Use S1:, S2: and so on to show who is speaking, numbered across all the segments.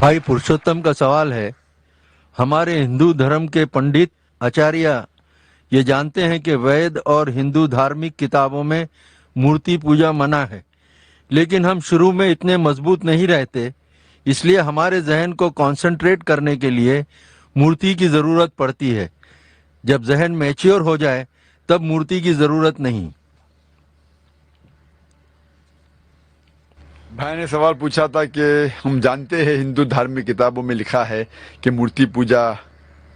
S1: भाई पुरुषोत्तम का सवाल है, हमारे हिंदू धर्म के पंडित आचार्य ये जानते हैं कि वैद और हिंदू धार्मिक किताबों में मूर्ति पूजा मना है, लेकिन हम शुरू में इतने मजबूत नहीं रहते, इसलिए हमारे जहन को कंसंट्रेट करने के लिए मूर्ति की ज़रूरत पड़ती है। जब जहन मैच्योर हो जाए तब मूर्ति की ज़रूरत नहीं।
S2: भाई ने सवाल पूछा था कि हम जानते हैं हिंदू धार्मिक किताबों में लिखा है कि मूर्ति पूजा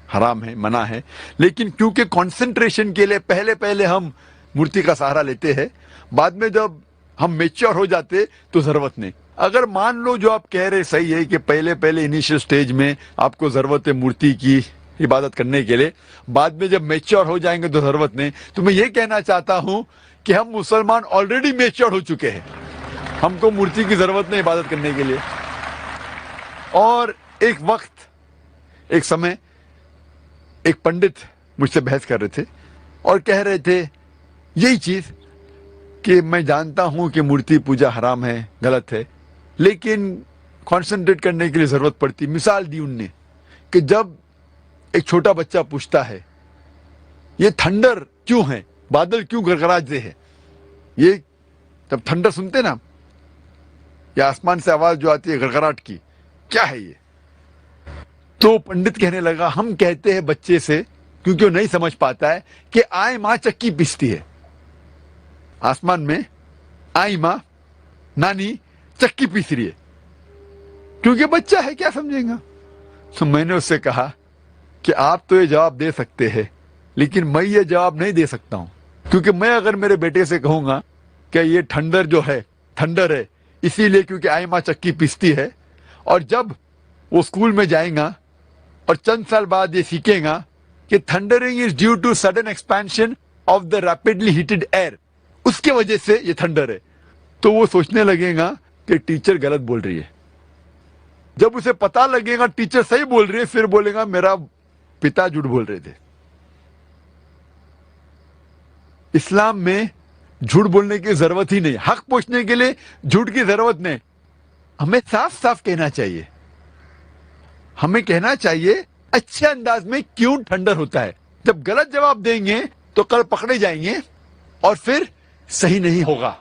S2: हराम है, मना है, लेकिन क्योंकि कंसंट्रेशन के लिए पहले पहले हम मूर्ति का सहारा लेते हैं, बाद में जब हम मेच्योर हो जाते तो जरूरत नहीं। अगर मान लो जो आप कह रहे सही है कि पहले पहले इनिशियल स्टेज में आपको जरूरत है मूर्ति की इबादत करने के लिए, बाद में जब मेच्योर हो जाएंगे तो जरूरत नहीं, तो मैं ये कहना चाहता हूं कि हम मुसलमान ऑलरेडी मेच्योर हो चुके हैं, हमको मूर्ति की जरूरत नहीं इबादत करने के लिए। और एक वक्त, एक समय एक पंडित मुझसे बहस कर रहे थे और कह रहे थे यही चीज कि मैं जानता हूं कि मूर्ति पूजा हराम है, गलत है, लेकिन कंसंट्रेट करने के लिए जरूरत पड़ती। मिसाल दी उनने कि जब एक छोटा बच्चा पूछता है ये थंडर क्यों है, बादल क्यों गड़गड़ाते हैं, ये जब थंडर सुनते ना, या आसमान से आवाज जो आती है गड़गड़ाहट की, क्या है ये? तो पंडित कहने लगा हम कहते हैं बच्चे से, क्योंकि वो नहीं समझ पाता है, कि आई मां चक्की पीसती है। आसमान में आई मां, नानी चक्की पीस रही है, क्योंकि बच्चा है, क्या समझेगा। तो मैंने उससे कहा कि आप तो ये जवाब दे सकते हैं, लेकिन मैं ये जवाब नहीं दे सकता हूं, क्योंकि मैं अगर मेरे बेटे से कहूंगा कि ये ठंडर जो है थंडर है इसीलिए क्योंकि आई मां चक्की पीसती है, और जब वो स्कूल में जाएगा और चंद साल बाद ये सीखेगा कि thundering is due to sudden expansion of the rapidly heated air, उसके वजह से ये थंडर है, तो वो सोचने लगेगा कि टीचर गलत बोल रही है। जब उसे पता लगेगा टीचर सही बोल रही है, फिर बोलेगा मेरा पिता झूठ बोल रहे थे। इस्लाम में झूठ बोलने की जरूरत ही नहीं, हक पूछने के लिए झूठ की जरूरत नहीं। हमें साफ साफ कहना चाहिए, हमें कहना चाहिए अच्छे अंदाज में क्यों ठंडर होता है। जब गलत जवाब देंगे तो कल पकड़े जाएंगे और फिर सही नहीं होगा।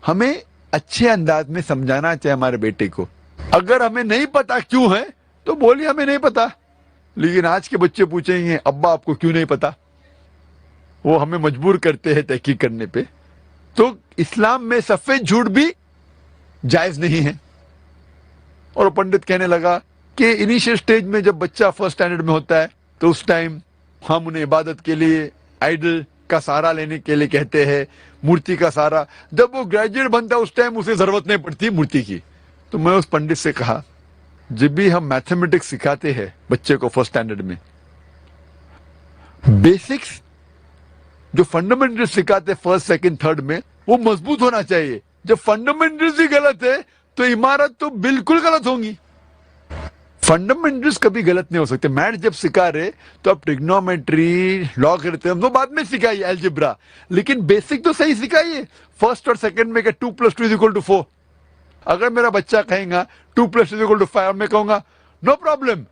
S2: हमें अच्छे अंदाज में समझाना चाहिए हमारे बेटे को। अगर हमें नहीं पता क्यों है तो बोलिए हमें नहीं पता, लेकिन आज के बच्चे पूछेंगे अब्बा आपको क्यों नहीं पता, वो हमें मजबूर करते हैं तहकीक करने पे। तो इस्लाम में सफेद झूठ भी जायज नहीं है। और पंडित कहने लगा कि इनिशियल स्टेज में जब बच्चा फर्स्ट स्टैंडर्ड में होता है तो उस टाइम हम उन्हें इबादत के लिए आइडल का सहारा लेने के लिए कहते हैं, मूर्ति का सहारा। जब वो ग्रेजुएट बनता है उस टाइम उसे जरूरत नहीं पड़ती मूर्ति की। तो मैं उस पंडित से कहा जब भी हम मैथमेटिक्स सिखाते हैं बच्चे को फर्स्ट स्टैंडर्ड में, बेसिक्स जो फंडामेंटल सिखाते फर्स्ट सेकंड थर्ड में, वो मजबूत होना चाहिए। जब फंडामेंटल्स ही गलत है तो इमारत तो बिल्कुल गलत होंगी। फंडामेंटल्स कभी गलत नहीं हो सकते। मैथ जब सिखा रहे तो आप ट्रिग्नोमेट्री, लॉगरिथम तो बाद में सिखाइए, अलजेब्रा, लेकिन बेसिक तो सही सिखाइए। फर्स्ट और सेकंड में 2 + 2 = 4। अगर मेरा बच्चा कहेगा 2 + 2 = 5, मैं कहूंगा नो प्रॉब्लम।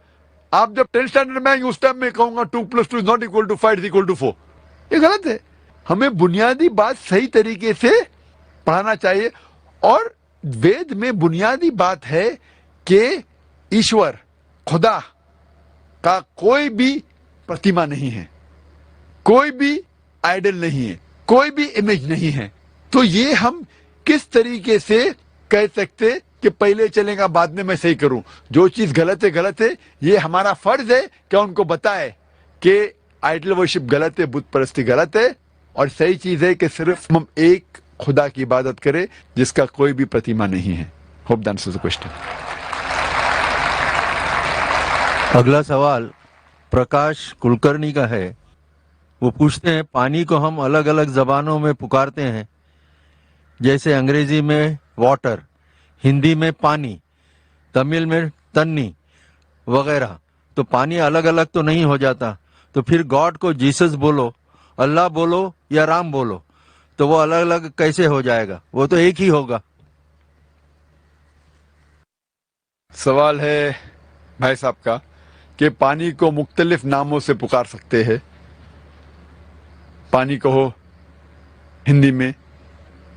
S2: आप जब 10th स्टैंडर्ड में आएंगे उस टाइम में कहूंगा 2 + 2 = 5 = 4। ये गलत है। हमें बुनियादी बात सही तरीके से पढ़ाना चाहिए। और वेद में बुनियादी बात है कि ईश्वर, खुदा का कोई भी प्रतिमा नहीं है, कोई भी आइडल नहीं है, कोई भी इमेज नहीं है। तो ये हम किस तरीके से कह सकते कि पहले चलेगा बाद में मैं सही करूं। जो चीज गलत है गलत है, ये हमारा फर्ज है कि उनको बताए कि आइडल वर्शिप गलत है, बुत परस्ती गलत है, और सही चीज है कि सिर्फ हम एक खुदा की इबादत करें जिसका कोई भी प्रतिमा नहीं है। Hope that answers the question.
S1: अगला सवाल प्रकाश कुलकर्णी का है। वो पूछते हैं पानी को हम अलग अलग जबानों में पुकारते हैं, जैसे अंग्रेजी में वाटर, हिंदी में पानी, तमिल में तन्नी वगैरह। तो पानी अलग अलग तो नहीं हो जाता, तो फिर गॉड को जीसस बोलो, अल्लाह बोलो या राम बोलो, तो वो अलग अलग कैसे हो जाएगा? वो तो एक ही होगा।
S2: सवाल है भाई साहब का कि पानी को मुख्तलिफ नामों से पुकार सकते हैं। पानी कहो हिंदी में,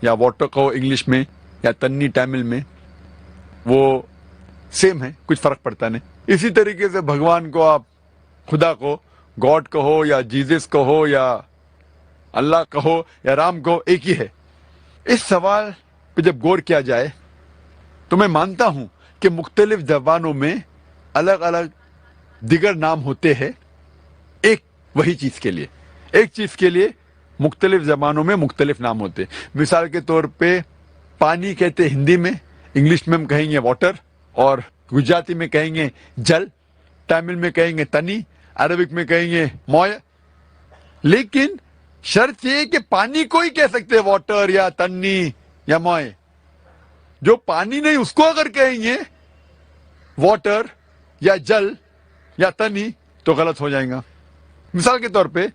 S2: या वाटर कहो इंग्लिश में, या तन्नी तमिल में, वो सेम है, कुछ फर्क पड़ता नहीं। इसी तरीके से भगवान को आप खुदा को गॉड कहो, या जीसस कहो, या अल्लाह कहो, या राम कहो, एक ही है। इस सवाल पे जब गौर किया जाए तो मैं मानता हूं कि मुख्तलिफ ज़बानों में अलग अलग दिगर नाम होते हैं एक वही चीज के लिए। एक चीज के लिए मुख्तलिफ ज़बानों में मुख्तलिफ नाम होते हैं। मिसाल के तौर पे पानी कहते हिंदी में, इंग्लिश में हम कहेंगे वाटर, और गुजराती में कहेंगे जल, तमिल में कहेंगे तनी, अरबिक में कहेंगे मोय। लेकिन शर्त ये कि पानी को ही कह सकते हैं वाटर या तन्नी या मोय। जो पानी नहीं उसको अगर कहेंगे वाटर या जल या तनी तो गलत हो जाएगा। मिसाल के तौर पे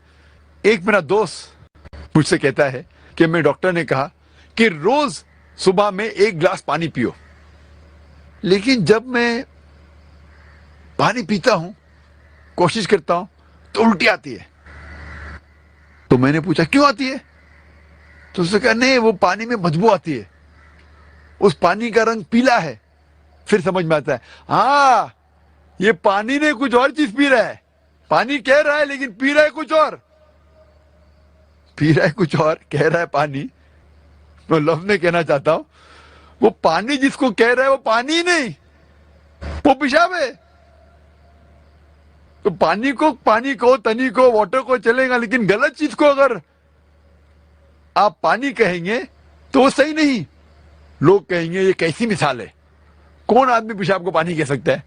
S2: एक मेरा दोस्त मुझसे कहता है कि मेरे डॉक्टर ने कहा कि रोज सुबह में 1 गिलास पानी पियो, लेकिन जब मैं पानी पीता हूं, कोशिश करता हूं, तो उल्टी आती है। तो मैंने पूछा क्यों आती है? तो उसने कहा नहीं, वो पानी में बदबू आती है, उस पानी का रंग पीला है। फिर समझ में आता है, हाँ ये पानी ने कुछ और चीज पी रहा है। पानी कह रहा है लेकिन पी रहा है कुछ और, पी रहा है कुछ और, कह रहा है पानी। मैं लफ्ज में कहना चाहता हूं, वो पानी जिसको कह रहा है वो पानी ही नहीं, वो पेशाब है। तो पानी को तनी को वाटर को चलेगा, लेकिन गलत चीज को अगर आप पानी कहेंगे तो वो सही नहीं। लोग कहेंगे ये कैसी मिसाल है, कौन आदमी पेशाब को पानी कह सकता है?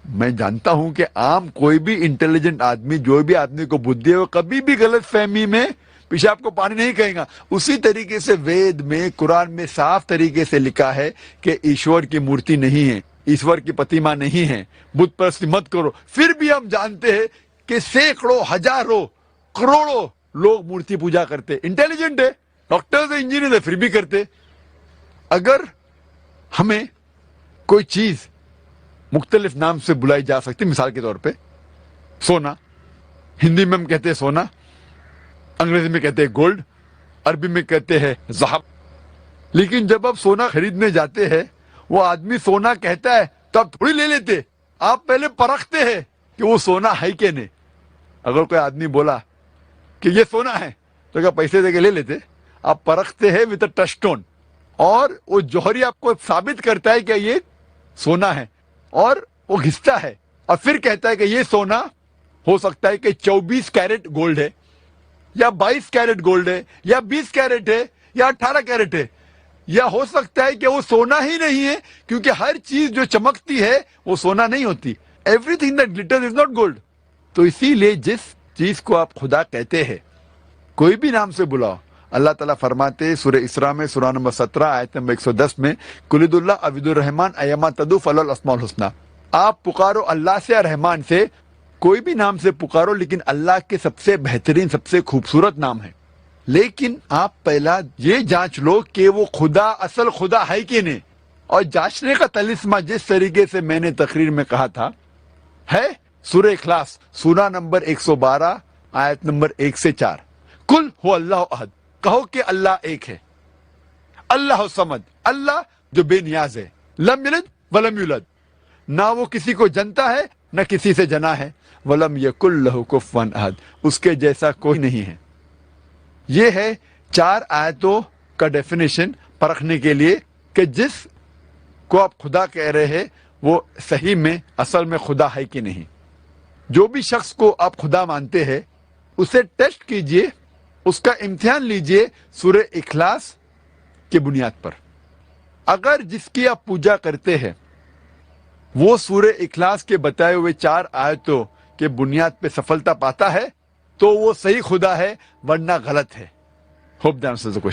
S2: मैं जानता हूं कि आम कोई भी इंटेलिजेंट आदमी, जो भी आदमी को बुद्धि है, वो कभी भी गलत फहमी में पेशाब को पानी नहीं कहेगा। उसी तरीके से वेद में, कुरान में साफ तरीके से लिखा है कि ईश्वर की मूर्ति नहीं है, ईश्वर की प्रतिमा नहीं है, बुत परस्ती मत करो। फिर भी हम जानते हैं कि सैकड़ों, हजारों, करोड़ों लोग मूर्ति पूजा करते। इंटेलिजेंट है, डॉक्टर्स है, इंजीनियर है, फिर भी करते। अगर हमें कोई चीज मुख्तलिफ नाम से बुलाई जा सकती, मिसाल के तौर पे सोना, हिंदी में हम कहते हैं सोना, अंग्रेजी में कहते हैं गोल्ड, अरबी में कहते हैं ज़हब। लेकिन जब आप सोना खरीदने जाते हैं, वो आदमी सोना कहता है तो आप थोड़ी ले लेते, आप पहले परखते हैं कि वो सोना है कि नहीं। अगर कोई आदमी बोला कि ये सोना है तो क्या पैसे देके ले लेते? आप परखते हैं विद टच स्टोन, और वो जौहरी आपको साबित करता है कि ये सोना है, और वो घिसता है और फिर कहता है कि ये सोना हो सकता है कि 24 कैरेट गोल्ड है, या 22 कैरेट गोल्ड है, या 20 कैरेट है, या 18 कैरेट है, या हो सकता है कि वो सोना ही नहीं है, क्योंकि हर चीज जो चमकती है वो सोना नहीं होती। Everything that glitters is not gold. तो इसीलिए जिस चीज को आप खुदा कहते हैं, कोई भी नाम से बुलाओ, अल्लाह ताला फरमाते सूरह इसरा में, सूरह नंबर 17 आयत नंबर 110 में, कुलिदुल्लाह अविदुर रहमान अयमा तदु फलल अस्माउल हुस्ना। आप पुकारो अल्लाह से और रहमान से, कोई भी नाम से पुकारो, लेकिन अल्लाह के सबसे बेहतरीन, सबसे खूबसूरत नाम है। लेकिन आप पहला ये जांच लो कि वो खुदा असल खुदा है कि नहीं। और जांचने का तलिस्मा जिस तरीके से मैंने तकरीर में कहा था है सूरह इखलास, सूरा नंबर 112 आयत नंबर 1 से 4। कुल हो अल्लाह अहद, कहो कि अल्लाह एक है, अल्लाह समद, अल्लाह जो बेनियाज है, लम यलिद वलम यूलद, ना वो किसी को जनता है न किसी से जना है, वलम यकुल लहु कुफुवन अहद, उसके जैसा कोई नहीं है। ये है 4 आयतों का डेफिनेशन परखने के लिए कि जिस को आप खुदा कह रहे हैं वो सही में असल में खुदा है कि नहीं। जो भी शख्स को आप खुदा मानते हैं उसे टेस्ट कीजिए, उसका इम्तिहान लीजिए सूरह इखलास की बुनियाद पर। अगर जिसकी आप पूजा करते हैं वो सूरह इखलास के बताए हुए 4 आयतों के बुनियाद पे सफलता पाता है तो वो सही खुदा है, वरना गलत है। Hope that answers the question.